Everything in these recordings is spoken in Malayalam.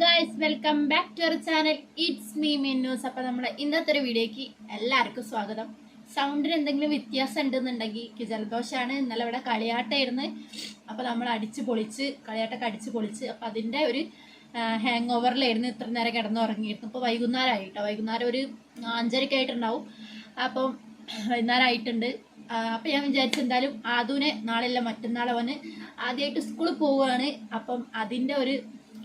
Guys, welcome back to our channel. It's me Minnus. അപ്പോൾ നമ്മുടെ ഇന്നത്തെ ഒരു വീഡിയോയ്ക്ക് എല്ലാവർക്കും സ്വാഗതം. സൗണ്ടിന് എന്തെങ്കിലും വ്യത്യാസം ഉണ്ടെന്നുണ്ടെങ്കിൽ ജലദോഷമാണ്. ഇന്നലെ ഇവിടെ കളിയാട്ടമായിരുന്നു. അപ്പോൾ നമ്മൾ കളിയാട്ടൊക്കെ അടിച്ച് പൊളിച്ച് അപ്പോൾ അതിൻ്റെ ഒരു ഹാങ് ഓവറിലായിരുന്നു ഇത്ര നേരം കിടന്നുറങ്ങിയിരുന്നു. ഇപ്പോൾ വൈകുന്നേരം ഒരു 5:30 ആയിട്ടുണ്ടാവും. അപ്പം വൈകുന്നേരം ആയിട്ടുണ്ട്. അപ്പം ഞാൻ വിചാരിച്ചു എന്തായാലും ആദൂനെ നാളെയല്ല മറ്റന്നാൾ അവന് ആദ്യമായിട്ട് സ്കൂളിൽ പോവുകയാണ്. അപ്പം അതിൻ്റെ ഒരു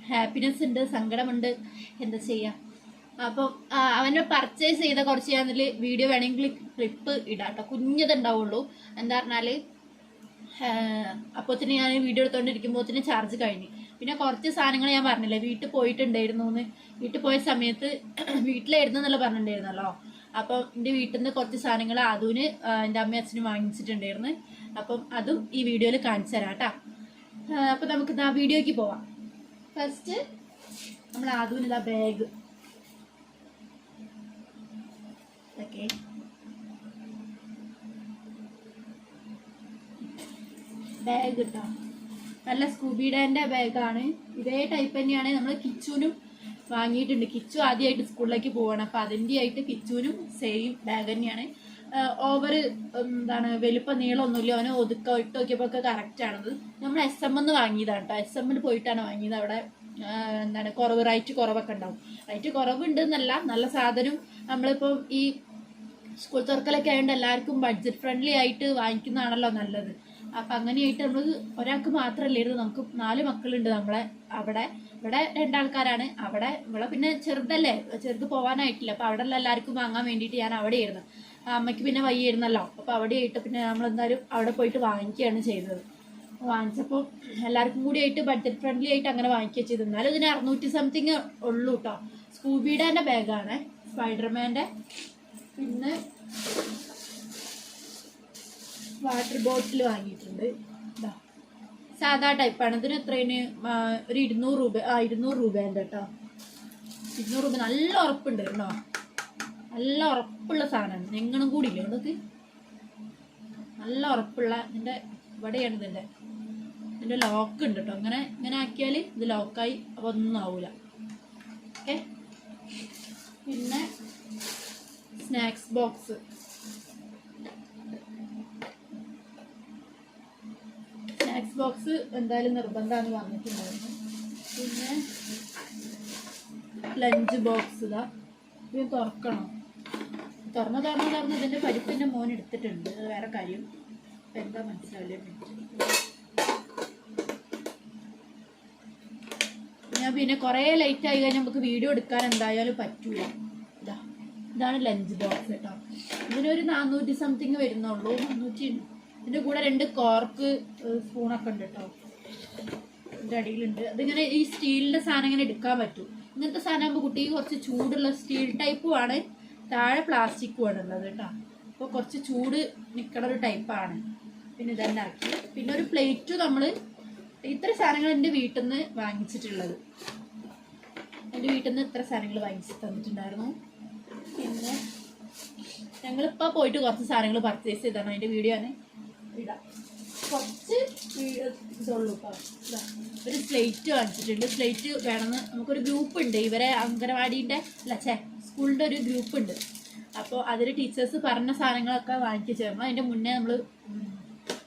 ഹാപ്പിനെസ് ഉണ്ട്, സങ്കടമുണ്ട്, എന്താ ചെയ്യുക. അപ്പം അവനെ പർച്ചേസ് ചെയ്ത കുറച്ച് ഞാൻ അതിൽ വീഡിയോ വേണമെങ്കിൽ ക്ലിപ്പ് ഇടാം കേട്ടോ. കുഞ്ഞതുണ്ടാവുള്ളൂ. എന്താ പറഞ്ഞാൽ അപ്പോഴത്തേന് ഞാൻ വീഡിയോ എടുത്തുകൊണ്ടിരിക്കുമ്പോഴത്തേന് ചാർജ് കഴിഞ്ഞു. പിന്നെ കുറച്ച് സാധനങ്ങൾ ഞാൻ പറഞ്ഞില്ലേ വീട്ടിൽ പോയിട്ടുണ്ടായിരുന്നു എന്ന്. വീട്ടിൽ പോയ സമയത്ത് വീട്ടിലായിരുന്നു എന്നല്ല പറഞ്ഞിട്ടുണ്ടായിരുന്നല്ലോ. അപ്പം എൻ്റെ വീട്ടിൽ നിന്ന് കുറച്ച് സാധനങ്ങൾ ആദൂന് എൻ്റെ അമ്മയും അച്ഛനും വാങ്ങിച്ചിട്ടുണ്ടായിരുന്നു. അപ്പം അതും ഈ വീഡിയോയിൽ കാണിച്ചു തരാം കേട്ടോ. അപ്പം നമുക്ക് ആ വീഡിയോയ്ക്ക് പോവാം. ഫസ്റ്റ് നമ്മൾ ആദൂന് ഇതാ ബാഗ്. ഓക്കെ, ബാഗ് കിട്ടാം. നല്ല സ്കൂബിഡേൻ്റെ ബാഗാണ്. ഇതേ ടൈപ്പ് തന്നെയാണ് നമ്മൾ കിച്ചുവിനും വാങ്ങിയിട്ടുണ്ട്. കിച്ചു ആദ്യമായിട്ട് സ്കൂളിലേക്ക് പോവാണ്. അപ്പം അതിൻ്റെ ആയിട്ട് കിച്ചുവിനും സെയിം ബാഗ് തന്നെയാണ്. ഓവർ വലിപ്പം നീളമൊന്നുമില്ല. അവന് ഇട്ട് നോക്കിയപ്പോൾ ഒക്കെ കറക്റ്റാണത്. നമ്മൾ SM എന്ന് വാങ്ങിയതാണ് കേട്ടോ. SM പോയിട്ടാണ് വാങ്ങിയത്. അവിടെ റേറ്റ് കുറവൊക്കെ ഉണ്ടാവും. റേറ്റ് കുറവുണ്ട് എന്നല്ല, നല്ല സാധനം. നമ്മളിപ്പം ഈ സ്കൂൾ തുറക്കലൊക്കെ ആയതുകൊണ്ട് എല്ലാവർക്കും ബഡ്ജറ്റ് ഫ്രണ്ട്ലി ആയിട്ട് വാങ്ങിക്കുന്നതാണല്ലോ നല്ലത്. അപ്പം അങ്ങനെയായിട്ട് നമ്മൾ ഒരാൾക്ക് മാത്രമല്ലായിരുന്നു, നമുക്ക് 4 മക്കളുണ്ട് നമ്മളെ അവിടെ. ഇവിടെ 2 ആൾക്കാരാണ്. ഇവിടെ പിന്നെ ചെറുത് പോകാനായിട്ടില്ല. അപ്പം അവിടെ എല്ലാവർക്കും വാങ്ങാൻ വേണ്ടിയിട്ട് ഞാൻ അവിടെയായിരുന്നു. അമ്മയ്ക്ക് പിന്നെ വയ്യായിരുന്നല്ലോ. അപ്പോൾ അവിടെയായിട്ട് പിന്നെ നമ്മളെന്തായാലും അവിടെ പോയിട്ട് വാങ്ങിക്കുകയാണ് ചെയ്തത്. വാങ്ങിച്ചപ്പോൾ എല്ലാവർക്കും കൂടി ആയിട്ട് ബഡ്ജറ്റ് ഫ്രണ്ട്ലി ആയിട്ട് അങ്ങനെ വാങ്ങിക്കുക ചെയ്തു. എന്നാലും ഇതിന് 600 സംതിങ് ഉള്ളൂ കേട്ടോ. സ്കൂബിഡേൻ്റെ ബാഗാണ്, സ്പൈഡർമാൻ്റെ. പിന്നെ വാട്ടർ ബോട്ടിൽ വാങ്ങിയിട്ടുണ്ട്. സാധാ ടൈപ്പാണ്. ഇതിന് എത്രയാണ്? ഒരു 200 രൂപ. 200 രൂപേൻ്റെ കേട്ടോ. 200 രൂപ. നല്ല ഉറപ്പുണ്ട് കേട്ടോ. നല്ല ഉറപ്പുള്ള സാധനമാണ്. ഞങ്ങളും കൂടി ഇല്ലേ ഇതൊക്കെ. നല്ല ഉറപ്പുള്ള ഇതിൻ്റെ ഇവിടെയാണ് ഇതിൻ്റെ ലോക്ക് ഉണ്ട് കേട്ടോ. ഇങ്ങനെ ആക്കിയാൽ ഇത് ലോക്കായി അപ്പോൾ ഒന്നും ആവില്ല. ഓക്കെ. പിന്നെ സ്നാക്സ് ബോക്സ്. സ്നാക്സ് ബോക്സ് എന്തായാലും നിർബന്ധമാണ് വന്നിട്ടുണ്ടായിരുന്നു. പിന്നെ ലഞ്ച് ബോക്സ് ഇതാ. ഇത് തുറക്കണം. തുറന്ന് ഇതിൻ്റെ പരിപ്പിൻ്റെ മോൻ എടുത്തിട്ടുണ്ട്. അത് വേറെ കാര്യം. അപ്പം എന്താ മനസ്സിലാവില്ലേ. ഞാൻ പിന്നെ കുറേ ലേറ്റ് ആയി കഴിഞ്ഞാൽ നമുക്ക് വീഡിയോ എടുക്കാൻ എന്തായാലും പറ്റൂല. ഇതാണ് ലഞ്ച് ബോക്സ് കേട്ടോ. ഇതിനൊരു 400 സംതിങ് വരുന്നുള്ളൂ. 400. ഇതിൻ്റെ കൂടെ 2 കോർക്ക് സ്പൂണൊക്കെ ഉണ്ട് കേട്ടോ. ഇതിൻ്റെ അടിയിലുണ്ട്. അതിങ്ങനെ ഈ സ്റ്റീലിൻ്റെ സാധനം ഇങ്ങനെ എടുക്കാൻ പറ്റും. ഇങ്ങനത്തെ സാധനം ആകുമ്പോൾ കുട്ടിക്ക് കുറച്ച് ചൂടുള്ള സ്റ്റീൽ ടൈപ്പുമാണ്. താഴെ പ്ലാസ്റ്റിക്കുമാണ് ഉള്ളത് കേട്ടോ. അപ്പോൾ കുറച്ച് ചൂട് നിൽക്കണ ഒരു ടൈപ്പാണ്. പിന്നെ ഇതന്നെ ആക്കി. പിന്നെ ഒരു പ്ലേറ്റും നമ്മൾ ഇത്ര സാധനങ്ങൾ എൻ്റെ വീട്ടിൽ നിന്ന് വാങ്ങിച്ചിട്ടുള്ളത്. എൻ്റെ വീട്ടിൽ നിന്ന് ഇത്ര സാധനങ്ങൾ വാങ്ങിച്ച് തന്നിട്ടുണ്ടായിരുന്നു. പിന്നെ ഞങ്ങളിപ്പോൾ പോയിട്ട് കുറച്ച് സാധനങ്ങൾ പർച്ചേസ് ചെയ്താണ്. അതിൻ്റെ വീഡിയോ ആണ് ഇടാം. കുറച്ച് ഇതുള്ളൂ കേട്ടോ. ഒരു സ്ലേറ്റ് വാങ്ങിച്ചിട്ടുണ്ട്. സ്ലേറ്റ് വേണമെന്ന് നമുക്കൊരു ഗ്രൂപ്പ് ഉണ്ട്. ഇവരെ അംഗനവാടീൻ്റെ സ്കൂളിൻ്റെ ഒരു ഗ്രൂപ്പ് ഉണ്ട്. അപ്പോൾ അതിൽ ടീച്ചേഴ്സ് പറഞ്ഞ സാധനങ്ങളൊക്കെ വാങ്ങിച്ചു ചേർന്നു. അതിൻ്റെ മുന്നേ നമ്മൾ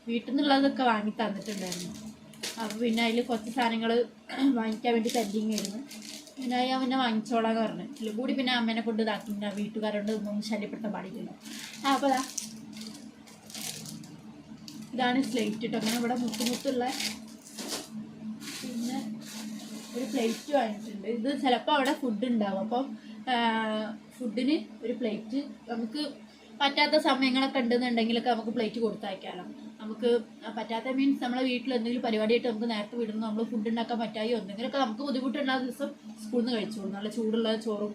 വീട്ടിൽ നിന്നുള്ളതൊക്കെ വാങ്ങി തന്നിട്ടുണ്ടായിരുന്നു. അപ്പോൾ പിന്നെ അതിൽ കുറച്ച് സാധനങ്ങൾ വാങ്ങിക്കാൻ വേണ്ടി പെൻഡിങ് ആയിരുന്നു. പിന്നെ ഞാൻ പിന്നെ വാങ്ങിച്ചോളാന്ന് പറഞ്ഞു. ഇതിൽ കൂടി പിന്നെ അമ്മേനെ കൊണ്ട് ഇതാക്കില്ല. വീട്ടുകാരോട് ഒന്നും ശല്യപ്പെടുത്താൻ പാടില്ല. അപ്പോൾ ഇതാണ് സ്ലേറ്റ് കേട്ടോ. അങ്ങനെ ഇവിടെ മുത്തുള്ള പിന്നെ ഒരു പ്ലേറ്റ് വാങ്ങിയിട്ടുണ്ട്. ഇത് ചിലപ്പോൾ അവിടെ ഫുഡ് ഉണ്ടാവും. അപ്പം ഫുഡിന് ഒരു പ്ലേറ്റ് നമുക്ക് പറ്റാത്ത സമയങ്ങളൊക്കെ ഉണ്ടെന്നുണ്ടെങ്കിലൊക്കെ നമുക്ക് പ്ലേറ്റ് കൊടുത്തയക്കാമല്ലോ. നമുക്ക് പറ്റാത്ത മീൻസ് നമ്മളെ വീട്ടിൽ എന്തെങ്കിലും പരിപാടിയായിട്ട് നമുക്ക് നേരത്തെ വിടുന്നു, നമ്മൾ ഫുഡ് ഉണ്ടാക്കാൻ പറ്റായോ എന്തെങ്കിലുമൊക്കെ നമുക്ക് ബുദ്ധിമുട്ടുണ്ടാകുന്ന ദിവസം സ്കൂളിൽ നിന്ന് കഴിച്ചോളൂ. നല്ല ചൂടുള്ള ചോറും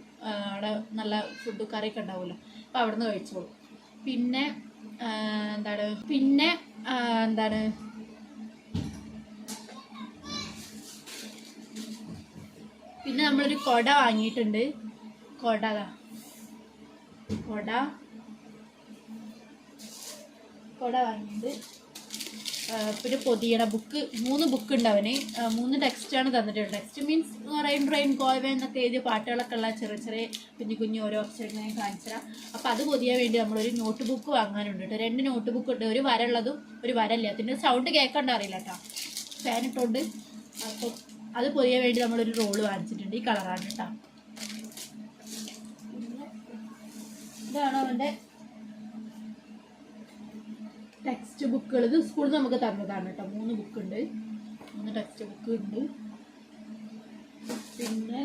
അവിടെ നല്ല ഫുഡ് കറിയൊക്കെ ഉണ്ടാവുമല്ലോ. അപ്പോൾ അവിടെ നിന്ന് കഴിച്ചോളൂ. പിന്നെ പിന്നെ നമ്മളൊരു കൊട വാങ്ങിയിട്ടുണ്ട്. കൊട വാങ്ങിയിട്ടുണ്ട്. പിന്നെ പൊതിയണ ബുക്ക് 3 ബുക്ക് ഉണ്ട് അവന്. 3 ടെക്സ്റ്റാണ് തന്നിട്ടുള്ളത്. ടെക്സ്റ്റ് മീൻസ് റെയിൻ ഗോവ എന്നൊക്കെ എഴുതിയ പാട്ടുകളൊക്കെ ഉള്ള ചെറിയ ചെറിയ കുഞ്ഞു ഓരോ അക്ഷരങ്ങൾ ഞാൻ കാണിച്ചുതരാം. അപ്പോൾ അത് പൊതിയാൻ വേണ്ടി നമ്മളൊരു നോട്ട് ബുക്ക് വാങ്ങാനുണ്ട് കേട്ടോ. 2 നോട്ട് ബുക്ക് ഉണ്ട്, ഒരു വരള്ളതും ഒരു വരല്ലാത്തതിൻ്റെ. സൗണ്ട് കേൾക്കണ്ട അറിയില്ല കേട്ടോ, ഫാൻ ഇട്ടുണ്ട്. അപ്പം അത് പൊതിയാൻ വേണ്ടി നമ്മളൊരു റോള് വാങ്ങിച്ചിട്ടുണ്ട്. ഈ കളറാണ് കേട്ടോ. ഇതാണ് അവൻ്റെ ടെക്സ്റ്റ് ബുക്കുകൾ. ഇത് സ്കൂളിൽ നമുക്ക് തന്നതാണ് കേട്ടോ. 3 ബുക്കുണ്ട്, 3 ടെക്സ്റ്റ് ബുക്ക് ഉണ്ട്. പിന്നെ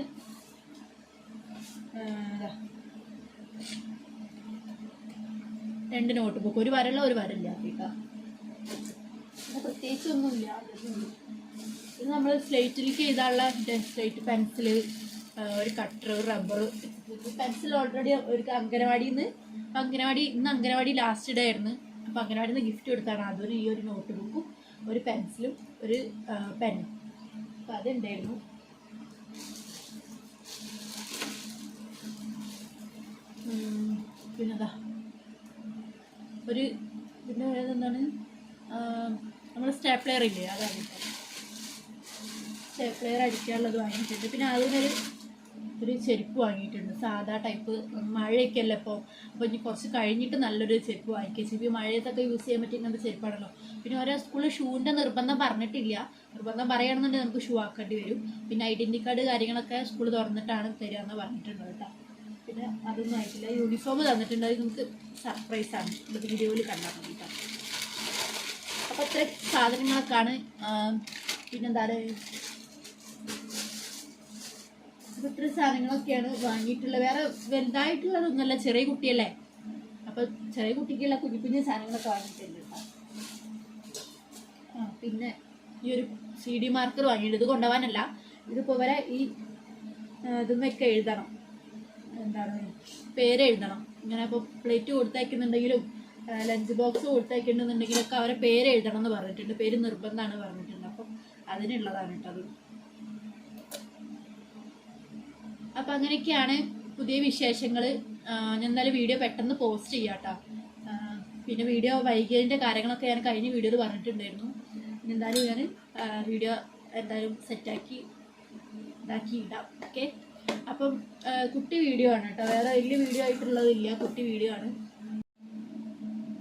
2 നോട്ട് ബുക്ക്, ഒരു വരല്ല ഒരു വരല്ല കേട്ടോ. പ്രത്യേകിച്ചൊന്നുമില്ല. ഇത് നമ്മൾ സ്ലേറ്റിലേക്ക് എഴുതാനുള്ള സ്ലേറ്റ്, പെൻസില്, ഒരു കട്ടർ, റബ്ബർ. പെൻസിൽ ഓൾറെഡി ഒരു ഇന്ന് അംഗനവാടി ലാസ്റ്റ് ഡേ ആയിരുന്നു. അപ്പോൾ അംഗനവാടിയിൽ നിന്ന് ഗിഫ്റ്റ് കൊടുത്താണ്. അതൊരു ഈ ഒരു നോട്ട് ബുക്കും ഒരു പെൻസിലും ഒരു പെന്നും. അപ്പോൾ അതുണ്ടായിരുന്നു. പിന്നെന്താ ഒരു പിന്നെ എന്താണ് നമ്മൾ സ്റ്റേപ്ലെയർ ഇല്ലേ, അതാണ് സ്റ്റേപ്ലെയർ അടിക്കാനുള്ളത് വാങ്ങിയിട്ടുണ്ട്. പിന്നെ ഒരു ചെരുപ്പ് വാങ്ങിയിട്ടുണ്ട്, സാധാ ടൈപ്പ്. മഴയൊക്കെ അല്ലേ ഇപ്പോൾ, അപ്പോൾ ഇനി കുറച്ച് കഴിഞ്ഞിട്ട് നല്ലൊരു ചെരുപ്പ് വാങ്ങിക്കുക. ചെരുപ്പ് മഴയത്തൊക്കെ യൂസ് ചെയ്യാൻ പറ്റിയ ഇങ്ങനത്തെ ചെരുപ്പാണല്ലോ. പിന്നെ ഓരോ സ്കൂളിൽ ഷൂവിൻ്റെ നിർബന്ധം പറഞ്ഞിട്ടില്ല. നിർബന്ധം പറയുകയാണെന്നുണ്ടെങ്കിൽ നമുക്ക് ഷൂ ആക്കേണ്ടി വരും. പിന്നെ ഐഡൻറ്റി കാർഡ് കാര്യങ്ങളൊക്കെ സ്കൂൾ തുറന്നിട്ടാണ് തരികയെന്ന് പറഞ്ഞിട്ടുണ്ട് കേട്ടോ. പിന്നെ അതൊന്നും ആയിട്ടില്ല. യൂണിഫോം തന്നിട്ടുണ്ട്, അത് നമുക്ക് സർപ്രൈസാണ്, നമുക്ക് വീഡിയോയിൽ കണ്ടാൽ മതി കേട്ടോ. അപ്പോൾ ഇത്ര സാധനങ്ങളൊക്കെയാണ്. പിന്നെന്താ ഇത്ര സാധനങ്ങളൊക്കെയാണ് വാങ്ങിയിട്ടുള്ളത്. വേറെ വലുതായിട്ടുള്ളതൊന്നുമല്ല, ചെറിയ കുട്ടിയല്ലേ. അപ്പോൾ ചെറിയ കുട്ടിക്കുള്ള കുഞ്ഞു സാധനങ്ങളൊക്കെ വാങ്ങിയിട്ടുണ്ട് കേട്ടോ. പിന്നെ ഈ ഒരു CD മാർക്കർ വാങ്ങിയിട്ടുണ്ട്. ഇത് കൊണ്ടുപോകാനല്ല, ഇതിപ്പോൾ വരെ ഈ ഇതൊന്നൊക്കെ എഴുതണം, എന്താണ് പേര് എഴുതണം. ഇങ്ങനെ ഇപ്പോൾ പ്ലേറ്റ് കൊടുത്തയക്കുന്നുണ്ടെങ്കിലും ലഞ്ച് ബോക്സ് കൊടുത്തയക്കുന്നുണ്ടെങ്കിലൊക്കെ അവരെ പേര് എഴുതണം എന്ന് പറഞ്ഞിട്ടുണ്ട്. പേര് നിർബന്ധമാണ് പറഞ്ഞിട്ടുണ്ട്. അപ്പം അതിനുള്ളതാണ് കേട്ടോ അത്. അപ്പം അങ്ങനെയൊക്കെയാണ് പുതിയ വിശേഷങ്ങൾ. ഞാൻ എന്തായാലും വീഡിയോ പെട്ടെന്ന് പോസ്റ്റ് ചെയ്യാം കേട്ടോ. പിന്നെ വീഡിയോ വൈകിയതിൻ്റെ കാര്യങ്ങളൊക്കെ ഞാൻ കഴിഞ്ഞ വീഡിയോയിൽ പറഞ്ഞിട്ടുണ്ടായിരുന്നു. എന്തായാലും ഞാൻ വീഡിയോ എന്തായാലും സെറ്റാക്കി ഇടാം. ഓക്കെ, അപ്പം കുട്ടി വീഡിയോ ആണ് കേട്ടോ, വേറെ വലിയ വീഡിയോ ആയിട്ടുള്ളതില്ല, കുട്ടി വീഡിയോ ആണ്.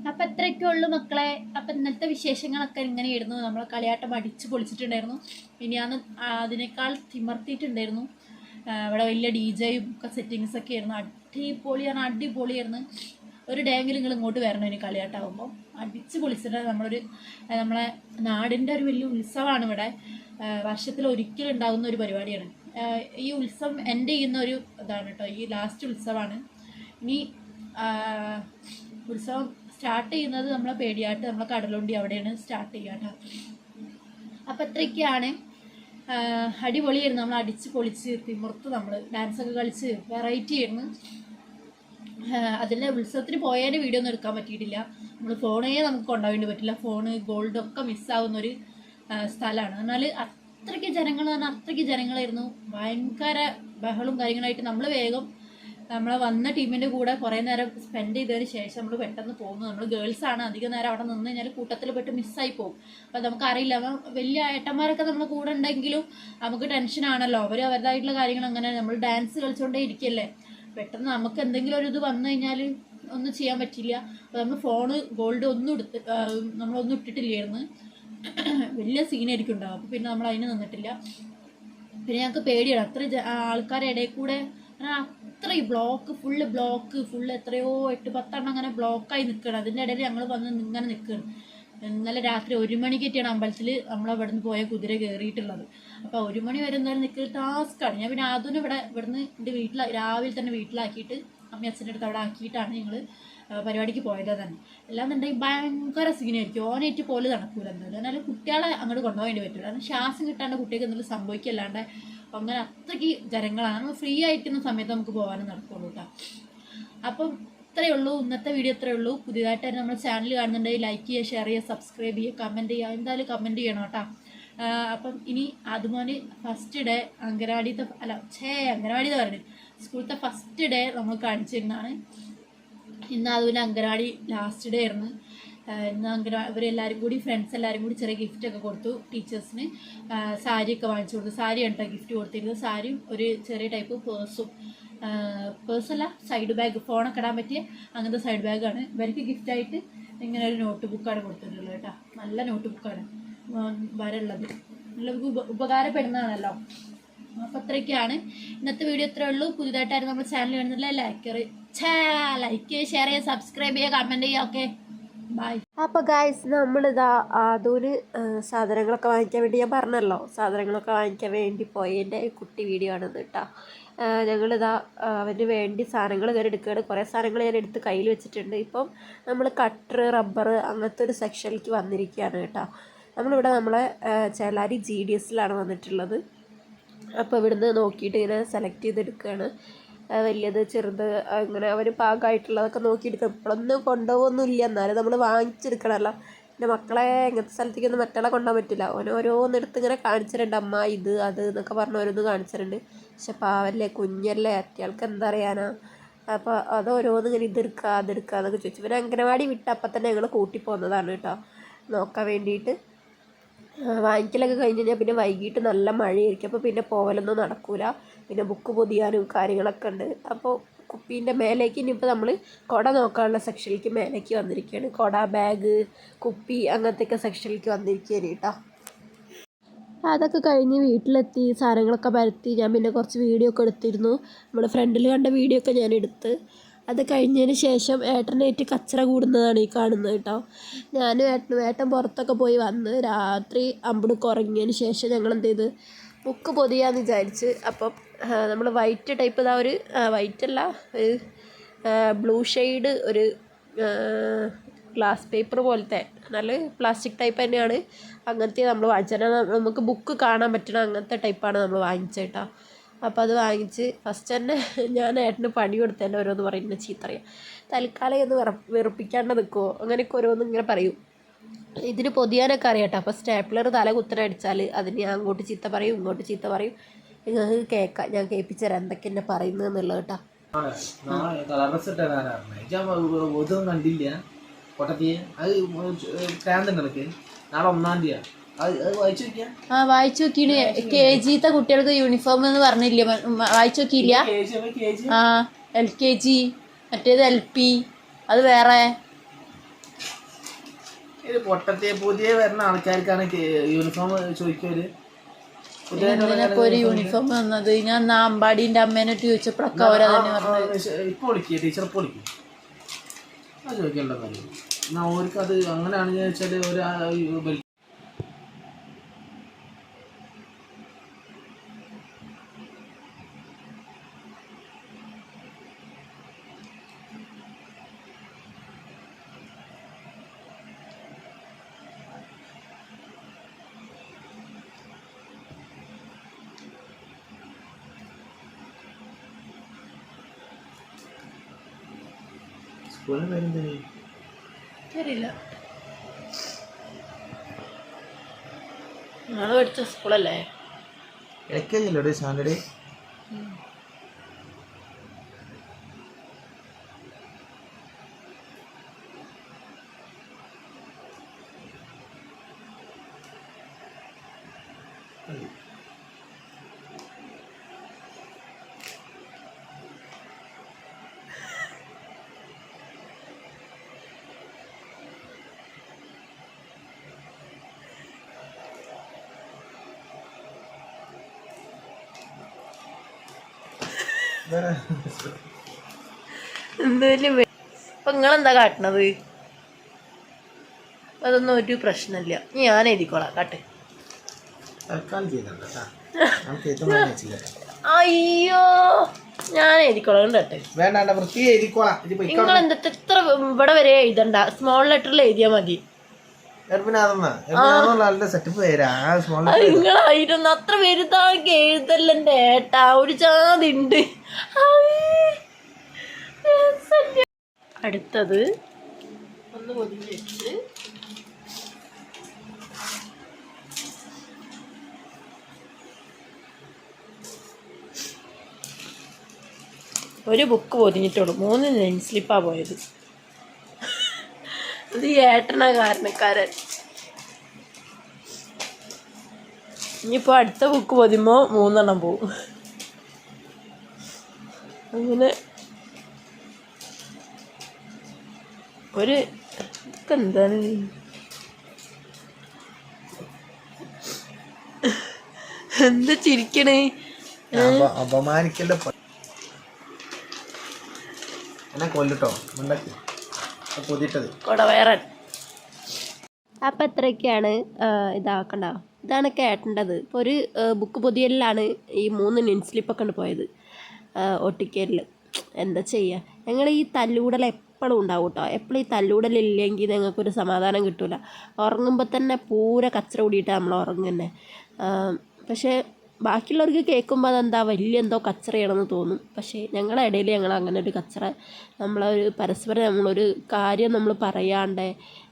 അപ്പം എത്രയൊക്കെ ഉള്ളു മക്കളെ. അപ്പം ഇന്നത്തെ വിശേഷങ്ങളൊക്കെ ഇങ്ങനെയായിരുന്നു. നമ്മളെ കളിയാട്ടം അടിച്ച് പൊളിച്ചിട്ടുണ്ടായിരുന്നു. ഇനി അന്ന് അതിനേക്കാൾ തിമർത്തിയിട്ടുണ്ടായിരുന്നു. ഇവിടെ വലിയ DJയും ഒക്കെ സെറ്റിങ്സൊക്കെ ആയിരുന്നു. അടിപൊളിയായിരുന്നു. ഒരു ഡേങ്കിലും നിങ്ങൾ ഇങ്ങോട്ട് വരണം ഇനി കളിയാട്ടാകുമ്പോൾ. അടിച്ച് പൊളിച്ചിട്ട് നമ്മളെ നാടിൻ്റെ ഒരു വലിയ ഉത്സവമാണ് ഇവിടെ. വർഷത്തിൽ ഒരിക്കലും ഉണ്ടാകുന്ന ഒരു പരിപാടിയാണ്. ഈ ഉത്സവം എൻ്റെ ചെയ്യുന്ന ഒരു ഇതാണ് കേട്ടോ. ഈ ലാസ്റ്റ് ഉത്സവമാണ്. ഇനി ഉത്സവം സ്റ്റാർട്ട് ചെയ്യുന്നത് നമ്മളെ പേടിയാട്ട്, നമ്മളെ കടലുണ്ടി അവിടെയാണ് സ്റ്റാർട്ട് ചെയ്യുക കേട്ടോ. അപ്പം ഇത്രയൊക്കെയാണ്. അടിപൊളിയായിരുന്നു. നമ്മൾ അടിച്ച് പൊളിച്ച് തിമിർത്ത് നമ്മൾ ഡാൻസൊക്കെ കളിച്ച് വെറൈറ്റി ആയിരുന്നു. അതിൻ്റെ ഉത്സവത്തിന് പോയതിൻ്റെ വീഡിയോ ഒന്നും എടുക്കാൻ പറ്റിയിട്ടില്ല. നമ്മൾ ഫോണേ നമുക്ക് കൊണ്ടുപോകേണ്ടി പറ്റില്ല. ഫോണ് ഗോൾഡൊക്കെ മിസ്സാവുന്നൊരു സ്ഥലമാണ്. എന്നാൽ അത്രയ്ക്ക് ജനങ്ങളായിരുന്നു. ഭയങ്കര ബഹളും കാര്യങ്ങളായിട്ട് നമ്മൾ വേഗം നമ്മളെ വന്ന ടീമിൻ്റെ കൂടെ കുറേ നേരം സ്പെൻഡ് ചെയ്തതിന് ശേഷം നമ്മൾ പെട്ടെന്ന് പോകുന്നു. നമ്മൾ ഗേൾസാണ്, അധികം നേരം അവിടെ നിന്ന് കഴിഞ്ഞാൽ കൂട്ടത്തിൽ പെട്ട് മിസ്സായി പോകും. അപ്പം നമുക്കറിയില്ല, വലിയ ഏട്ടന്മാരൊക്കെ നമ്മുടെ കൂടെ ഉണ്ടെങ്കിലും നമുക്ക് ടെൻഷനാണല്ലോ. അവരുടേതായിട്ടുള്ള കാര്യങ്ങൾ അങ്ങനെ നമ്മൾ ഡാൻസ് കളിച്ചുകൊണ്ടേ ഇരിക്കല്ലേ. പെട്ടെന്ന് നമുക്ക് എന്തെങ്കിലും ഒരു ഇത് വന്നു കഴിഞ്ഞാൽ ഒന്നും ചെയ്യാൻ പറ്റില്ല. അപ്പോൾ നമ്മൾ ഫോണ് ഗോൾഡ് നമ്മളൊന്നും ഇട്ടിട്ടില്ലായിരുന്നു. വലിയ സീനായിരിക്കും ഉണ്ടാവും. അപ്പോൾ പിന്നെ നമ്മൾ അതിന് നിന്നിട്ടില്ല. പിന്നെ ഞങ്ങൾക്ക് പേടിയാണ്, അത്ര ആൾക്കാരുടെ ഇടയിൽ കൂടെ അത്രയും ഫുള്ള് എത്രയോ 8-10 അങ്ങനെ ബ്ലോക്കായി നിൽക്കണം. അതിൻ്റെ ഇടയിൽ ഞങ്ങൾ വന്ന് ഇങ്ങനെ നിൽക്കണം. ഇന്നലെ രാത്രി 1 മണിക്കൊക്കെയാണ് അമ്പലത്തിൽ നമ്മളവിടെ നിന്ന് പോയ കുതിര കയറിയിട്ടുള്ളത്. അപ്പോൾ 1 മണി വരെ എന്തായാലും നിൽക്കുന്ന ടാസ്ക്കാണ്. ഞാൻ പിന്നെ അതിന് ഇവിടുന്ന് എൻ്റെ രാവിലെ തന്നെ വീട്ടിലാക്കിയിട്ട് അമ്മ അച്ഛൻ്റെ അടുത്ത് അവിടെ ആക്കിയിട്ടാണ് ഞങ്ങൾ പരിപാടിക്ക് പോയത് തന്നെ. എല്ലാന്നുണ്ടെങ്കിൽ ഭയങ്കര സീനായിരിക്കും. ഓനേറ്റ് പോലെ നടക്കൂല എന്തായാലും. എന്നാലും കുട്ടികളെ അങ്ങോട്ട് കൊണ്ടുപോകേണ്ടി പറ്റില്ല. കാരണം ശ്വാസം കിട്ടാണ്ട് കുട്ടികൾക്ക് എന്തെങ്കിലും സംഭവിക്കല്ലാണ്ട് അങ്ങനെ അത്രയ്ക്ക് ജനങ്ങളാണ്. നമ്മൾ ഫ്രീ ആയിരിക്കുന്ന സമയത്ത് നമുക്ക് പോകാനും നടക്കുള്ളൂ കേട്ടോ. അപ്പം ഇത്രയേ ഉള്ളൂ, ഇന്നത്തെ വീഡിയോ ഇത്രയേ ഉള്ളൂ. പുതിയതായിട്ട് നമ്മുടെ ചാനൽ കാണുന്നുണ്ടെങ്കിൽ ലൈക്ക് ചെയ്യുക, ഷെയർ ചെയ്യുക, സബ്സ്ക്രൈബ് ചെയ്യുക, കമൻറ്റ് ചെയ്യുക. എന്തായാലും കമൻറ്റ് ചെയ്യണം കേട്ടോ. അപ്പം ഇനി അതുപോലെ ഫസ്റ്റ് ഡേ അംഗനവാടിത്തെ പറഞ്ഞത് സ്കൂളത്തെ ഫസ്റ്റ് ഡേ നമ്മൾ കാണിച്ചിരുന്നതാണ്. ഇന്ന് അതുപോലെ അംഗനവാടി ലാസ്റ്റ് ഡേ ആയിരുന്നു. ഇന്ന് അങ്ങനെ ഇവരെല്ലാവരും കൂടി ഫ്രണ്ട്സ് എല്ലാവരും കൂടി ചെറിയ ഗിഫ്റ്റൊക്കെ കൊടുത്തു ടീച്ചേഴ്സിന്. സാരിയൊക്കെ വാങ്ങിച്ചു കൊടുത്തു. സാരി കേട്ടോ ഗിഫ്റ്റ് കൊടുത്തിരുന്നത്. സാരിയും ഒരു ചെറിയ ടൈപ്പ് പേഴ്സല്ല, സൈഡ് ബാഗ്, ഫോണൊക്കെ ഇടാൻ പറ്റിയ അങ്ങനത്തെ സൈഡ് ബാഗാണ്. ഇവർക്ക് ഗിഫ്റ്റായിട്ട് ഇങ്ങനെ ഒരു നോട്ട് ബുക്കാണ് കൊടുത്തിട്ടുള്ളത് കേട്ടോ. നല്ല നോട്ട് ബുക്കാണ് വരള്ളത്, നല്ല ഉപകാരപ്പെടുന്നതാണല്ലോ. അപ്പോൾ അത്രയൊക്കെയാണ് ഇന്നത്തെ വീഡിയോ. ഇത്രയേ ഉള്ളൂ. പുതിയതായിട്ടായിരുന്നു നമ്മുടെ ചാനൽ കാണുന്നില്ല, ലൈക്ക് ഷെയർ ചെയ്യുക, സബ്സ്ക്രൈബ് ചെയ്യുക, കമൻറ്റ് ചെയ്യുക. Okay, bye. അപ്പോൾ ഗായ്സ്, നമ്മളിതാ ആദൂന് സാധനങ്ങളൊക്കെ വാങ്ങിക്കാൻ വേണ്ടി, ഞാൻ പറഞ്ഞല്ലോ സാധനങ്ങളൊക്കെ വാങ്ങിക്കാൻ വേണ്ടി പോയതിൻ്റെ കുട്ടി വീഡിയോ ആണെന്ന് കേട്ടോ. ഞങ്ങളിതാ അവന് വേണ്ടി സാധനങ്ങൾ കയറി എടുക്കുകയാണ്. കുറേ സാധനങ്ങൾ ഞാൻ എടുത്ത് കയ്യിൽ വെച്ചിട്ടുണ്ട്. ഇപ്പം നമ്മൾ കട്ടർ, റബ്ബർ അങ്ങനത്തെ ഒരു സെക്ഷനിലേക്ക് വന്നിരിക്കുകയാണ് കേട്ടോ. നമ്മളിവിടെ നമ്മളെ ചേളാരി GDSലാണ് വന്നിട്ടുള്ളത്. അപ്പോൾ ഇവിടുന്ന് നോക്കിയിട്ട് ഇങ്ങനെ സെലക്ട് ചെയ്തെടുക്കുകയാണ്. വലിയത്, ചെറുത്, അങ്ങനെ അവർ പാകമായിട്ടുള്ളതൊക്കെ നോക്കിയെടുക്കണം. ഇപ്പോഴൊന്നും കൊണ്ടുപോകൊന്നുമില്ല, എന്നാലും നമ്മൾ വാങ്ങിച്ചെടുക്കണമല്ലോ. എൻ്റെ മക്കളെ ഇങ്ങനത്തെ സ്ഥലത്തേക്കൊന്നും മറ്റുള്ള കൊണ്ടുപോകാൻ പറ്റില്ല. ഓരോന്നെടുത്ത് ഇങ്ങനെ കാണിച്ചിട്ടുണ്ട്. അമ്മ ഇത് അത് എന്നൊക്കെ പറഞ്ഞ് ഓരോന്ന് കാണിച്ചിട്ടുണ്ട്. പക്ഷെ പാവല്ലേ, കുഞ്ഞല്ലേ, അത്യാൾക്ക് എന്താ അറിയാനാ. അപ്പോൾ അത് ഓരോന്ന് ഇങ്ങനെ ഇതെടുക്കുക അതെടുക്കുക എന്നൊക്കെ ചോദിച്ചു. പിന്നെ അംഗനവാടി വിട്ട് അപ്പം തന്നെ ഞങ്ങൾ കൂട്ടിപ്പോകുന്നതാണ് കേട്ടോ നോക്കാൻ വേണ്ടിയിട്ട്. വാങ്ങിക്കലൊക്കെ കഴിഞ്ഞ് കഴിഞ്ഞാൽ പിന്നെ വൈകിട്ട് നല്ല മഴയായിരിക്കും. അപ്പോൾ പിന്നെ പോകലൊന്നും നടക്കൂല. പിന്നെ ബുക്ക് പൊതിയാനും കാര്യങ്ങളൊക്കെ ഉണ്ട്. അപ്പോൾ കുപ്പീൻ്റെ മേലേക്ക് ഇനിയിപ്പോൾ നമ്മൾ കുട നോക്കാനുള്ള സെക്ഷനിലേക്ക് മേലേക്ക് വന്നിരിക്കുകയാണ്. കുട, ബാഗ്, കുപ്പി അങ്ങനത്തെയൊക്കെ സെക്ഷനിലേക്ക് വന്നിരിക്കുകയാണ് കേട്ടോ. അതൊക്കെ കഴിഞ്ഞ് വീട്ടിലെത്തി സാധനങ്ങളൊക്കെ പരത്തി ഞാൻ പിന്നെ കുറച്ച് വീഡിയോ ഒക്കെ എടുത്തിരുന്നു. നമ്മുടെ ഫ്രണ്ടിൽ കണ്ട വീഡിയോ ഒക്കെ ഞാൻ എടുത്ത്. അത് കഴിഞ്ഞതിന് ശേഷം ഏട്ടനായിട്ട് കച്ചറ കൂടുന്നതാണ് ഈ കാണുന്നത് കേട്ടോ. ഞാനും ഏട്ടൻ പുറത്തൊക്കെ പോയി വന്ന് രാത്രി അമ്പടുക്ക് ഉറങ്ങിയതിന് ശേഷം ഞങ്ങൾ എന്ത് ചെയ്ത് ബുക്ക് പൊതിയാന്ന് വിചാരിച്ച്. അപ്പം നമ്മൾ വൈറ്റ് ടൈപ്പ് ഇതാ ഒരു വൈറ്റല്ല, ഒരു ബ്ലൂ ഷെയ്ഡ്, ഒരു ഗ്ലാസ് പേപ്പർ പോലത്തെ നല്ല പ്ലാസ്റ്റിക് ടൈപ്പ് തന്നെയാണ്. അങ്ങനത്തെ നമ്മൾ വാങ്ങിച്ചാൽ നമുക്ക് ബുക്ക് കാണാൻ പറ്റണം അങ്ങനത്തെ ടൈപ്പാണ് നമ്മൾ വാങ്ങിച്ചത് കേട്ടോ. അപ്പോൾ അത് വാങ്ങിച്ച് ഫസ്റ്റ് തന്നെ ഞാൻ ഏട്ടന് പണി കൊടുത്തതിൻ്റെ ഓരോന്ന് പറയുന്നത് ചീത്തറിയാം. തൽക്കാലം ഒന്ന് വെറുപ്പിക്കാണ്ട് നിൽക്കുമോ അങ്ങനെയൊക്കെ ഓരോന്നും ഇങ്ങനെ പറയും. ഇതിന് പൊതിയാനൊക്കെ അറിയാം കേട്ടോ. അപ്പോൾ സ്റ്റാപ്ലർ തല കുത്തനടിച്ചാൽ അതിന് ഞാൻ അങ്ങോട്ട് ചീത്ത പറയും ഇങ്ങോട്ട് ചീത്ത പറയും. നിങ്ങൾക്ക് കേൾക്കാം, ഞാൻ കേൾപ്പിച്ചു തരാം എന്തൊക്കെ എന്നെ പറയുന്നത് എന്നുള്ളത് കേട്ടോ. കണ്ടില്ല പൊട്ടത്തിയെ അത് ക്രാന്തുണ്ടൊക്കെ നാളെ 1-ാം തീയതി വായിച്ചു നോക്കിയാണ്. KG കുട്ടികൾക്ക് യൂണിഫോം എന്ന് പറഞ്ഞില്ല, വായിച്ചു നോക്കിയില്ല. LKG, മറ്റേത് LP, അത് വേറെ. പൊട്ടത്തിയെ പുതിയ വരുന്ന ആൾക്കാർക്കാണ് യൂണിഫോം ചോദിക്കല്. എന്തിനപ്പോ ഒരു യൂണിഫോം വന്നത്? ഞാൻ അമ്പാടിന്റെ അമ്മേനെ ചോദിച്ചപ്പോഴൊക്കെ അവരാ തന്നെ പറഞ്ഞത്. ഇപ്പൊ വിളിക്കുക, ടീച്ചർ ഇപ്പൊ വിളിക്കും. അത് ചോദിക്കേണ്ട കാര്യം എന്നാ അവർക്ക് അത് അങ്ങനെയാണെന്ന് വെച്ചാൽ ഒരു സ്കൂളിൽ വരുന്നേ അറിയില്ല. ഞങ്ങൾ പഠിച്ച സ്കൂളല്ലേ LKG അല്ലേ സ്റ്റാൻഡേർഡ്? എന്തായാലും ഇപ്പൊ നിങ്ങളെന്താ കാട്ടണത്? അതൊന്നും ഒരു പ്രശ്നമില്ല, ഞാൻ എഴുതിക്കോളാം. കാട്ടെ. അയ്യോ, ഞാൻ എഴുതിക്കോളാം. കേട്ടെ, നിങ്ങളെന്താ ഇത്ര ഇവിടെ വരെ എഴുതണ്ട, സ്മോൾ ലെറ്ററിൽ എഴുതിയാ മതി. നിങ്ങളായിരുന്നു അത്ര വലുതാക്കി എഴുതല്ലേ ഏട്ടാ, ഒരു ജാതി ഉണ്ട്. അടുത്തത് ഒന്ന് പൊതിഞ്ഞ് വെച്ച് ഒരു ബുക്ക് പൊതിഞ്ഞിട്ടുള്ളൂ, 3 നെയിം സ്ലിപ്പാണ് പോയത്. ഇത് ഏട്ടനാ കാരണക്കാരൻ. ഇനിയിപ്പോൾ അടുത്ത ബുക്ക് പൊതിയുമ്പോൾ 3 എണ്ണം പോവും. അങ്ങനെ ഒരു എന്താണ് എന്താ ചിരിക്കണേ? അപമാനിക്കല്ലോ എന്നെ കൊല്ലിട്ടോ പൊതിട്ടത് കൊടവേറൻ. അപ്പം ഇത്രയൊക്കെയാണ് ഇതാക്കണ്ട. ഇതാണ് കേട്ടേണ്ടത്. ഇപ്പോൾ ഒരു ബുക്ക് പൊതിയലിലാണ് ഈ 3 നെയിംസ്ലിപ്പൊക്കെ ഉണ്ട് പോയത് ഒട്ടിക്കലിൽ. എന്താ ചെയ്യുക, ഞങ്ങൾ ഈ തല്ലൂടൽ എപ്പോഴും ഉണ്ടാവും കേട്ടോ. എപ്പോഴും ഈ തല്ലൂടലില്ലെങ്കിൽ ഞങ്ങൾക്കൊരു സമാധാനം കിട്ടില്ല. ഉറങ്ങുമ്പോൾ തന്നെ പൂര കച്ചറ കൂടിയിട്ടാണ് നമ്മൾ ഉറങ്ങുന്നത്. പക്ഷേ ബാക്കിയുള്ളവർക്ക് കേൾക്കുമ്പോൾ അതെന്താ വലിയ എന്തോ കച്ചറയാണെന്ന് തോന്നും. പക്ഷേ ഞങ്ങളുടെ ഇടയിൽ ഞങ്ങൾ അങ്ങനെ ഒരു കച്ചറ, നമ്മളൊരു പരസ്പരം നമ്മളൊരു കാര്യം നമ്മൾ പറയാണ്ട്,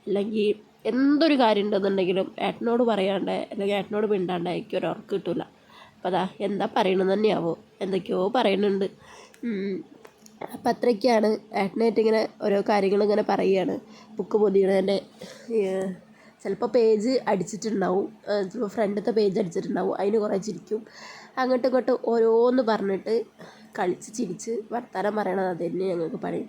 അല്ലെങ്കിൽ എന്തൊരു കാര്യം ഉണ്ടെന്നുണ്ടെങ്കിലും ഏട്ടനോട് പറയാണ്ട് അല്ലെങ്കിൽ ഏട്ടനോട് മിണ്ടാണ്ട് എനിക്ക് ഒരു ഉറക്കം കിട്ടില്ല. അപ്പോൾ അതാ എന്താ പറയണമെന്ന് തന്നെയാവോ, എന്തൊക്കെയോ പറയുന്നുണ്ട്. അപ്പം അത്രയ്ക്കാണ്. ഏട്ടനായിട്ട് ഇങ്ങനെ ഓരോ കാര്യങ്ങളിങ്ങനെ പറയുകയാണ്. ബുക്ക് പൊതിയണതിൻ്റെ ചിലപ്പോൾ പേജ് അടിച്ചിട്ടുണ്ടാവും, ചിലപ്പോൾ ഫ്രണ്ടത്തെ പേജ് അടിച്ചിട്ടുണ്ടാവും. അതിന് കുറേ ചിരിക്കും. അങ്ങോട്ടും ഇങ്ങോട്ടും ഓരോന്ന് പറഞ്ഞിട്ട് കളിച്ച് ചിരിച്ച് വർത്താനം പറയണത് അത് തന്നെ ഞങ്ങൾക്ക് പണി.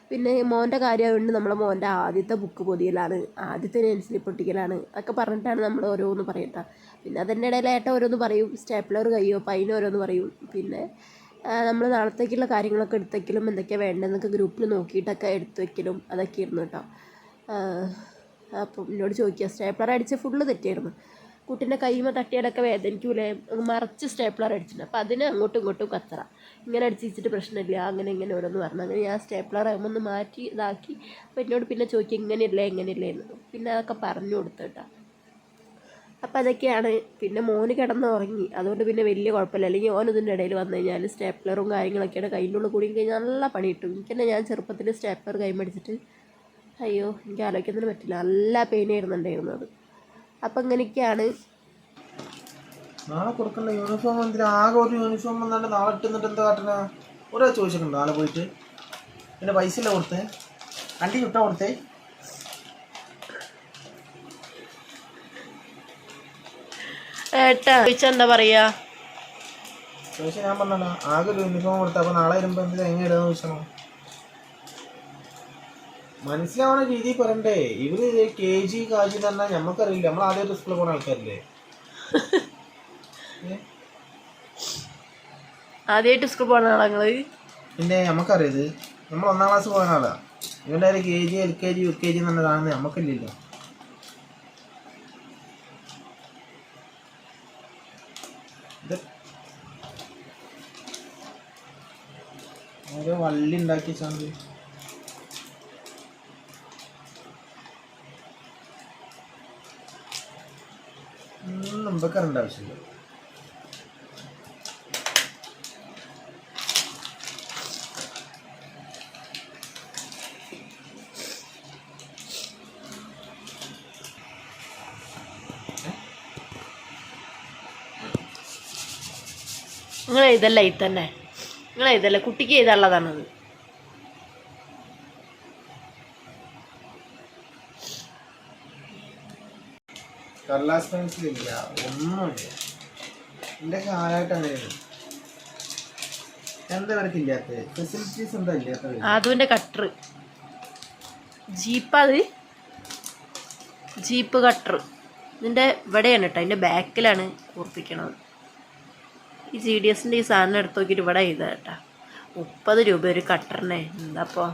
പിന്നെ മോൻ്റെ കാര്യമായതുകൊണ്ട് നമ്മളെ മോൻ്റെ ആദ്യത്തെ ബുക്ക് പൊതിയലാണ്, ആദ്യത്തെ നെയിംസ്ലിപ്പ് പൊട്ടിക്കലാണ് ഒക്കെ പറഞ്ഞിട്ടാണ് നമ്മൾ ഓരോന്ന് പറയട്ടോ. പിന്നെ അതിൻ്റെ ഇടയിൽ ഏട്ടൻ ഓരോന്ന് പറയും, സ്റ്റേപ്ലർ കയ്യോ അപ്പം അതിന് ഓരോന്ന് പറയും. പിന്നെ നമ്മൾ നാളത്തേക്കുള്ള കാര്യങ്ങളൊക്കെ എടുത്ത് വയ്ക്കലും എന്തൊക്കെയാണ് വേണ്ടതെന്നൊക്കെ ഗ്രൂപ്പിൽ നോക്കിയിട്ടൊക്കെ എടുത്ത് വയ്ക്കലും അതൊക്കെ ആയിരുന്നു കേട്ടോ. അപ്പം എന്നോട് ചോദിക്കുക, സ്റ്റേപ്ലർ അടിച്ച് ഫുള്ള് തെറ്റിയായിരുന്നു. കുട്ടീൻ്റെ കൈമ തട്ടിയാലൊക്കെ വേദനിക്കൂലേ, മറിച്ച് സ്റ്റേപ്ലർ അടിച്ചിട്ടുണ്ട്. അപ്പോൾ അതിന് അങ്ങോട്ടും ഇങ്ങോട്ടും കച്ചറ, ഇങ്ങനെ അടിച്ച് വെച്ചിട്ട് പ്രശ്നമില്ല, അങ്ങനെ ഇങ്ങനെ ഓരോന്ന് പറഞ്ഞു. അങ്ങനെ ഞാൻ സ്റ്റേപ്ലർ ഒന്ന് മാറ്റി ഇതാക്കി. അപ്പോൾ എന്നോട് പിന്നെ ചോദിക്കുക ഇങ്ങനെയില്ലേ എങ്ങനെയില്ലേ എന്ന്. പിന്നെ അതൊക്കെ പറഞ്ഞു കൊടുത്തു കേട്ടോ. അപ്പോൾ അതൊക്കെയാണ്. പിന്നെ മോന് കിടന്ന് ഉറങ്ങി, അതുകൊണ്ട് പിന്നെ വലിയ കുഴപ്പമില്ല. അല്ലെങ്കിൽ ഓൻ ഇതിൻ്റെ ഇടയിൽ വന്നു കഴിഞ്ഞാൽ സ്റ്റേപ്ലറും കാര്യങ്ങളൊക്കെയാണ് കൈൻ്റെ ഉള്ളിൽ കൂടി കഴിഞ്ഞാൽ നല്ല പണി കിട്ടും. എനിക്ക് തന്നെ ഞാൻ ചെറുപ്പത്തിൽ സ്റ്റേപ്ലർ കൈമടിച്ചിട്ട് അയ്യോ എനിക്ക് ആലോചിക്കുന്നതിന് പറ്റില്ല, നല്ല പെയിനായിരുന്നുണ്ടായിരുന്നത്. അപ്പം ഇങ്ങനെയൊക്കെയാണ്. നാളെ കൊടുക്കണ്ട യൂണിഫോം എന്തിനാ? ആകെ ഒരു യൂണിഫോം വന്നാണ്ട് നാളെ ഇട്ടുന്നിട്ട് എന്താ കാട്ടണ? ഒരാൾ ചോദിച്ചിട്ടുണ്ട് നാളെ പോയിട്ട്. പിന്നെ പൈസ ഇല്ല കൊടുത്തേ, വണ്ടി കിട്ടാൻ കൊടുത്തേ. ഏട്ടാ ചോദിച്ചാൽ എന്താ പറയാ? ചോദിച്ചാൽ ഞാൻ പറഞ്ഞല്ലോ ആകെ ഒരു യൂണിഫോം കൊടുത്ത. അപ്പോൾ നാളെ വരുമ്പോൾ എന്തിനാ എങ്ങനെ ഇടുന്ന ചോദിച്ചണോ? മനസ്സിലാവണ രീതിയിൽ പറയണ്ടേ. ഇവര് KG കാജി എന്ന് പറഞ്ഞാൽ ഞമ്മക്കറിയില്ല, നമ്മൾ ആദ്യമായിട്ട് സ്കൂളിൽ പോകുന്ന ആൾക്കാരില്ലേ. ആദ്യമായിട്ട് സ്കൂൾ പോകുന്ന ആളാ നിങ്ങള്? പിന്നെ നമുക്കറിയത് നമ്മൾ 1ാം ക്ലാസ് പോകുന്ന ആളാ. ഇവൻ്റെ KG LKG UKG എന്ന് പറഞ്ഞ കാണുന്നത് നമുക്കില്ലല്ലോ. ഇത് ഓരോ വള്ളി ഉണ്ടാക്കി വെച്ചാൽ നമുക്ക് അറിയേണ്ട ആവശ്യമില്ല. നിങ്ങൾ ഇതല്ല ഇത് തന്നെ, നിങ്ങൾ ഇതല്ല കുട്ടിക്ക് എഴുതാനുള്ളതാണത്. കടലാസ് പെൻസിലില്ല, ഒന്നുമില്ല. എൻ്റെ കാലമായിട്ട് അങ്ങനെയാണ്. എന്താ ഇവർക്ക് ഇല്ലാത്ത ഫെസിലിറ്റീസ് എന്താ ഇല്ലാത്ത? അതുവിൻ്റെ കട്ടർ ജീപ്പത്, ജീപ്പ് കട്ടർ ഇതിൻ്റെ ഇവിടെയാണ് കേട്ടോ, അതിൻ്റെ ബാക്കിലാണ് കൂർപ്പിക്കണത്. ഈ GDSൻ്റെ ഈ സാധനം എടുത്ത് നോക്കിയിട്ട് ഇവിടെ ചെയ്താൽ കേട്ടോ 30 രൂപ ഒരു കട്ടറിനെ. എന്താപ്പോൾ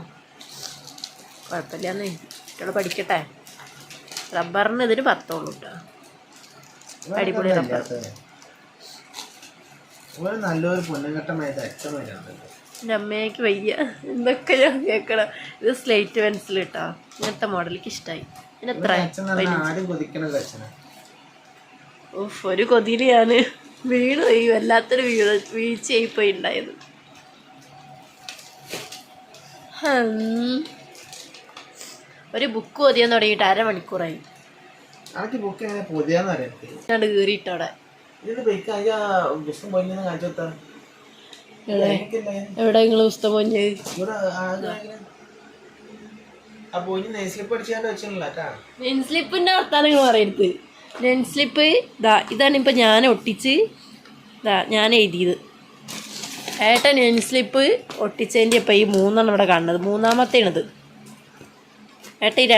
കുഴപ്പമില്ലാന്ന് കുട്ടികൾ പഠിക്കട്ടെ. റബ്ബറിന് ഇതിന് 10 ഉള്ളൂ കേട്ടോ. അടിപൊളി റബ്ബർ. നല്ലൊരു പൊന്നുകെട്ടമായിട്ട് അച്ഛന്മാരുണ്ട്. എൻ്റെ അമ്മയ്ക്ക് വയ്യ, എന്തൊക്കെ ഞാൻ കേൾക്കണം. ഇത് സ്ലേറ്റ് പെൻസിൽ കേട്ടോ, ഇങ്ങനത്തെ മോഡലിക്ക് ഇഷ്ടമായി. പിന്നെ എത്ര ഒരു കൊതിയിൽ ഞാൻ വീണു പോയി, വല്ലാത്തൊരു വീഴ്ചയായിപ്പോയി ഉണ്ടായത്. ഒരു ബുക്ക് പൊതിയാൻ തുടങ്ങിയിട്ട് 1/2 മണിക്കൂറായി. ഞാൻ കീറിയിട്ടോടെ. എവിടെ നിങ്ങൾ പുസ്തകം പൊഞ്ഞത്? ആ പോയി നെയ് സ്ലിപ്പ് അടിച്ചാണ്ട് വെച്ചില്ല കേട്ടാ. നെയിം സ്ലിപ്പിൻ്റെ വർത്താനങ്ങൾ പറയരുത്. നെയിം സ്ലിപ്പ് ഇതാണ് ഇപ്പം ഞാൻ ഒട്ടിച്ച് ഞാൻ എഴുതിയത്. ഏട്ടൻ നെയിം സ്ലിപ്പ് ഒട്ടിച്ചതിൻ്റെ ഇപ്പം ഈ 3 ഇവിടെ കാണുന്നത്, 3-മത്തേണിത്. ഏട്ടൻ ഈ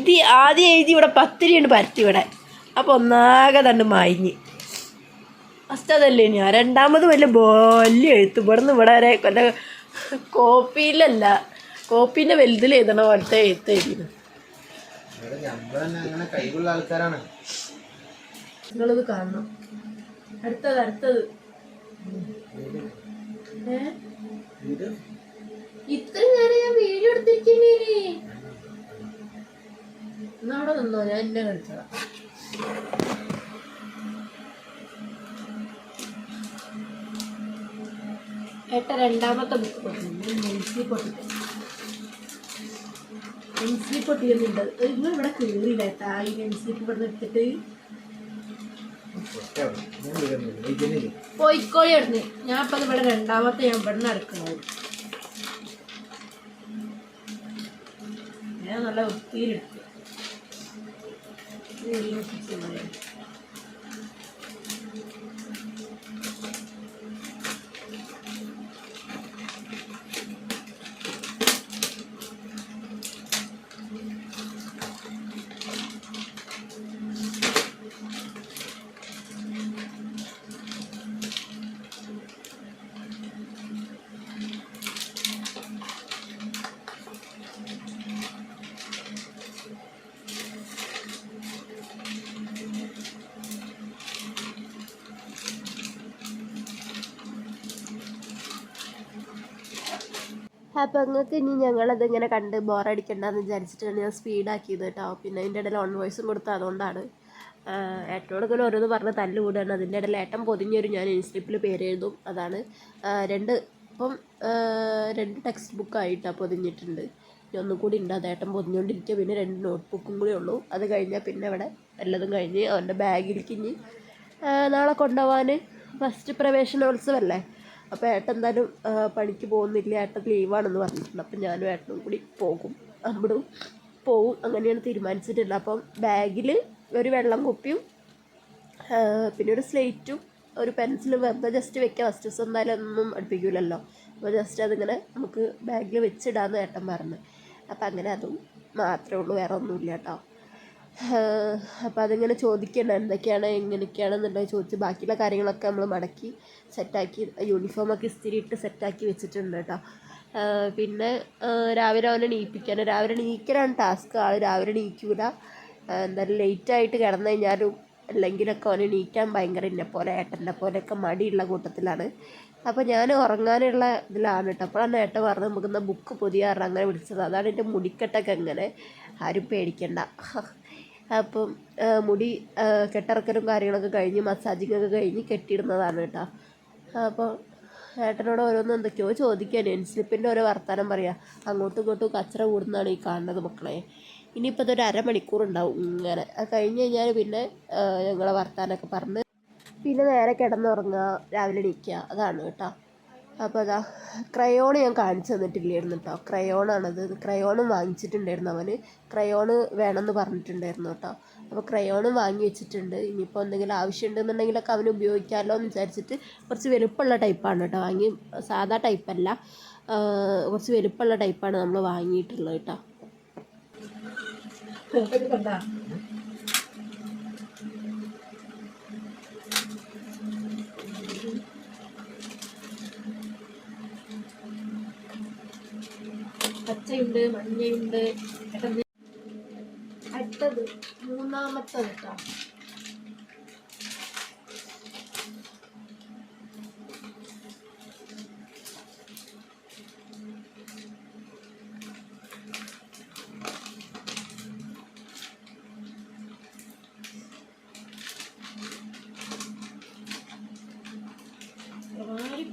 2 ആദ്യം എഴുതി ഇവിടെ 10 ഉണ്ട് പരത്തി ഇവിടെ. അപ്പോൾ ഒന്നാകെ തണ്ട് മായിഞ്ഞ് ഫസ്റ്റ് അതല്ലേ ഞാൻ. 2-മത് വലിയ എഴുത്ത് ഇവിടെ വരെ കൊല്ല കോപ്പിയിലല്ല, കോപ്പീൻ്റെ വലുതിൽ എഴുതണ പോലത്തെ എഴുത്ത് എഴുതിയത്. അങ്ങനെ കൈവുള്ള ആൾക്കാരാണ്. നിങ്ങളിത് കാണണം. അടുത്തത് ഇത്ര നേരം ഞാൻ വീഡിയോ എടുത്തിരിക്കുന്നേ. അവിടെ നിന്നോ, ഞാൻ എന്നെ കളിച്ചതാ. ഏട്ട 2-മത്തെ ബുക്ക് പെൻസിൽ പൊട്ടിയുന്നുണ്ട്. നിങ്ങൾ ഇവിടെ കീറിയില്ല ഏട്ടാ ഈ പെൻസിൽ ഇവിടെ എടുത്തിട്ട് പോയിക്കോളി ഇടുന്നു. ഞാൻ ഇപ്പം ഇവിടെ 2-മത്തെ ഞാൻ ഇവിടെ നിന്ന് അടുക്കുന്നത്. ഞാൻ നല്ല വൃത്തിയിലെടുത്തു. അപ്പോൾ നിങ്ങൾക്ക് ഇനി ഞങ്ങളതിങ്ങനെ കണ്ട് ബോറടിക്കണ്ടെന്ന് വിചാരിച്ചിട്ടാണ് ഞാൻ സ്പീഡാക്കിയത് കേട്ടോ. പിന്നെ അതിൻ്റെ ഇടയിൽ ഓൺ വോയിസും കൊടുത്തത് അതുകൊണ്ടാണ്. ഏട്ടനോട് ഇങ്ങനെ ഓരോന്ന് പറഞ്ഞ് തല്ല് കൂടുകയാണ്. അതിൻ്റെ ഇടയിൽ ഏട്ടൻ പൊതിഞ്ഞൊരു ഞാൻ ഇൻസ്ലിപ്പിൽ പേര് എഴുതും. അതാണ് 2 ടെക്സ്റ്റ് ബുക്കായിട്ടാണ് പൊതിഞ്ഞിട്ടുണ്ട്. ഇനി ഒന്നും കൂടി ഉണ്ട്, അത് ഏട്ടൻ പൊതിഞ്ഞുകൊണ്ടിരിക്കുക. പിന്നെ 2 നോട്ട്ബുക്കും കൂടി ഉള്ളൂ. അത് കഴിഞ്ഞാൽ പിന്നെ ഇവിടെ എല്ലതും കഴിഞ്ഞ് അവൻ്റെ ബാഗിലേക്ക് ഇനി നാളെ കൊണ്ടുപോകാൻ ഫസ്റ്റ് പ്രവേശനോത്സവമല്ലേ. അപ്പോൾ ഏട്ടൻ എന്തായാലും പണിക്ക് പോകുന്നില്ല, ഏട്ടൻ ലീവാണെന്ന് പറഞ്ഞിട്ടുണ്ട്. അപ്പം ഞാനും ഏട്ടനും കൂടി പോകും, അവിടും പോവും. അങ്ങനെയാണ് തീരുമാനിച്ചിട്ടുള്ളത്. അപ്പം ബാഗിൽ ഒരു വെള്ളം കുപ്പിയും പിന്നെ ഒരു സ്ലേറ്റും ഒരു പെൻസിലും വെറുതെ ജസ്റ്റ് വെക്കുക. ഫസ്റ്റ് ദിവസം എന്തായാലും ഒന്നും അടുപ്പിക്കില്ലല്ലോ. അപ്പോൾ ജസ്റ്റ് അതിങ്ങനെ നമുക്ക് ബാഗിൽ വെച്ചിടാമെന്ന് ഏട്ടൻ പറഞ്ഞു. അപ്പം അങ്ങനെ അതും മാത്രമേ ഉള്ളൂ, വേറെ ഒന്നുമില്ല കേട്ടോ. അപ്പോൾ അതിങ്ങനെ ചോദിക്കണം എന്തൊക്കെയാണ് എങ്ങനെയൊക്കെയാണെന്നുള്ളത് ചോദിച്ച് ബാക്കിയുള്ള കാര്യങ്ങളൊക്കെ നമ്മൾ മടക്കി സെറ്റാക്കി യൂണിഫോമൊക്കെ ഇസ്തിരി ഇട്ട് സെറ്റാക്കി വെച്ചിട്ടുണ്ട് കേട്ടോ. പിന്നെ രാവിലെ അവനെ എണീപ്പിക്കാൻ, രാവിലെ എണീക്കലാണ് ടാസ്ക്. ആൾ രാവിലെ എണീക്കൂല. എന്തായാലും ലേറ്റായിട്ട് കിടന്നു കഴിഞ്ഞാലും അല്ലെങ്കിലൊക്കെ അവനെ എണീക്കാൻ ഭയങ്കര എന്നെപ്പോലെ ഏട്ടൻ്റെ പോലെയൊക്കെ മടിയുള്ള കൂട്ടത്തിലാണ്. അപ്പോൾ ഞാൻ ഉറങ്ങാനുള്ള ഇതിലാണ് കേട്ടോ. അപ്പോഴാണ് ഏട്ടൻ പറഞ്ഞത് നമുക്കെന്നാൽ ബുക്ക് പൊതിയാറ് അങ്ങനെ വിളിച്ചത്. അതാണ് എൻ്റെ മുടിക്കെട്ടൊക്കെ അങ്ങനെ, ആരും പേടിക്കണ്ട. അപ്പം മുടി കെട്ടിറക്കലും കാര്യങ്ങളൊക്കെ കഴിഞ്ഞ് മസാജിങ്ങൊക്കെ കഴിഞ്ഞ് കെട്ടിയിടുന്നതാണ് കേട്ടോ. അപ്പോൾ ഏട്ടനോട് ഓരോന്ന് എന്തൊക്കെയോ ചോദിക്കാൻ, നെയിംസ്ലിപ്പിൻ്റെ ഓരോ വർത്താനം പറയുക. അങ്ങോട്ടും ഇങ്ങോട്ടും കച്ചറ കൂടുന്നതാണ് ഈ കാണുന്നത് മക്കളെ. ഇനിയിപ്പോൾ ഇതൊരു 1/2 മണിക്കൂർ ഉണ്ടാവും ഇങ്ങനെ. അത് കഴിഞ്ഞ് കഴിഞ്ഞാൽ പിന്നെ ഞങ്ങളെ വർത്താനമൊക്കെ പറഞ്ഞ് പിന്നെ നേരെ കിടന്നുറങ്ങുക, രാവിലെ എണീക്കുക, അതാണ് കേട്ടോ. അപ്പോൾ അതാ ക്രയോണ് ഞാൻ കാണിച്ചു തന്നിട്ടില്ലായിരുന്നു കേട്ടോ. ക്രയോണാണത്. ക്രയോണും വാങ്ങിച്ചിട്ടുണ്ടായിരുന്നു അവന്. ക്രയോണ് വേണമെന്ന് പറഞ്ഞിട്ടുണ്ടായിരുന്നു കേട്ടോ. അപ്പോൾ ക്രയോണും വാങ്ങി വെച്ചിട്ടുണ്ട്. ഇനിയിപ്പോൾ എന്തെങ്കിലും ആവശ്യമുണ്ടെന്നുണ്ടെങ്കിലൊക്കെ അവന് ഉപയോഗിക്കാമല്ലോ എന്ന് വിചാരിച്ചിട്ട് കുറച്ച് വലുപ്പമുള്ള ടൈപ്പാണ് കേട്ടോ വാങ്ങി. സാധാ ടൈപ്പല്ല, കുറച്ച് വലുപ്പമുള്ള ടൈപ്പാണ് നമ്മൾ വാങ്ങിയിട്ടുള്ളത് കേട്ടോ. പച്ചയുണ്ട്, മഞ്ഞയുണ്ട്. അടുത്തത് 3-മത്തെ കേട്ടോ.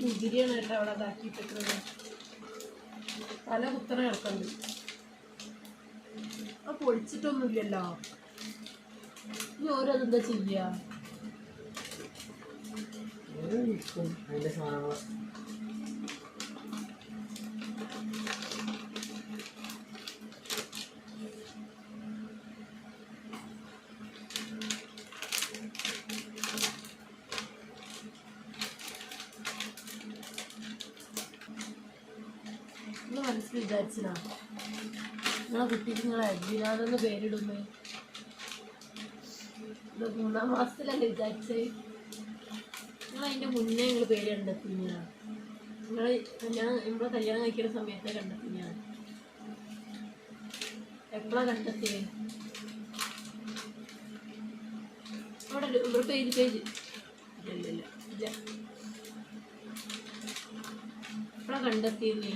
കുതിരിയാണ് കേട്ടോ അവിടെ ഇതാക്കിയിട്ടിട്ടുള്ളത്. പല കുത്തനെ കിടക്കുന്നുണ്ട്. ആ പൊളിച്ചിട്ടൊന്നുമില്ലല്ലോ. ഇനി ഓരോതെന്താ ചെയ്യുക? മനസ്സിൽ വിചാരിച്ചതാ നിങ്ങളെ കുട്ടിക്ക് നിങ്ങളെ അഡ്മിനാണെന്ന് പേരിടുന്നേ. ഇത് 3-ാം മാസത്തിലല്ലേ വിചാരിച്ചേ? നിങ്ങൾ അതിൻ്റെ മുന്നേ നിങ്ങൾ പേര് കണ്ടെത്തിഞ്ഞാ. നിങ്ങൾ നമ്മളെ കല്യാണം കഴിക്കുന്ന സമയത്തെ കണ്ടെത്തിഞ്ഞാ. എപ്പോഴാണ് കണ്ടെത്തിയേ? അവിടെ ഇവിടെ പേജ് ഇല്ല എപ്പോഴാണ് കണ്ടെത്തിയേ?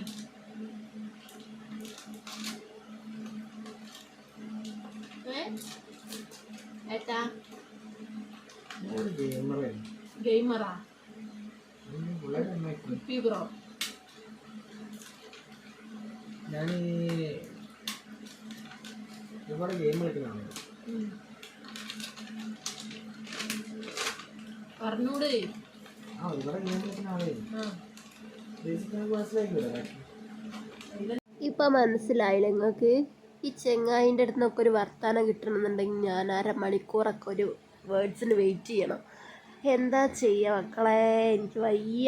ഏട്ടാ ഗെയിമറാ ബ്രോ? ഞാൻ ഒരുപാട് ഗെയിം കളിക്കുന്നതാണ്. പറഞ്ഞൂടെ? ഒരുപാട് ഗെയിം കളിക്കുന്ന ആളെ മനസ്സിലാക്കില്ല. ഇപ്പം മനസ്സിലായില്ല നിങ്ങൾക്ക്? ഈ ചെങ്ങായിൻ്റെ അടുത്ത് നിന്നൊക്കെ ഒരു വർത്താനം കിട്ടണമെന്നുണ്ടെങ്കിൽ ഞാൻ 1/2 മണിക്കൂറൊക്കെ ഒരു വേർഡ്സിന് വെയിറ്റ് ചെയ്യണം. എന്താ ചെയ്യുക മക്കളെ, എനിക്ക് വയ്യ.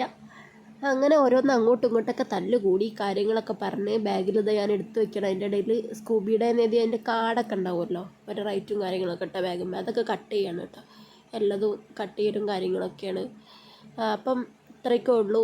അങ്ങനെ ഓരോന്ന് അങ്ങോട്ടും ഇങ്ങോട്ടൊക്കെ തല്ലുകൂടി കാര്യങ്ങളൊക്കെ പറഞ്ഞ് ബാഗിലിത് ഞാൻ എടുത്ത് വെക്കണം. അതിൻ്റെ ഇടയിൽ സ്കൂബിയുടെ അതിൻ്റെ കാർഡൊക്കെ ഉണ്ടാവുമല്ലോ, ഒരു റൈറ്റും കാര്യങ്ങളൊക്കെ ഇട്ട ബാഗും, അതൊക്കെ കട്ട് ചെയ്യണം കേട്ടോ. എല്ലതും കട്ട് ചെയ്യലും കാര്യങ്ങളൊക്കെയാണ്. അപ്പം ഇത്രയൊക്കെ ഉള്ളൂ.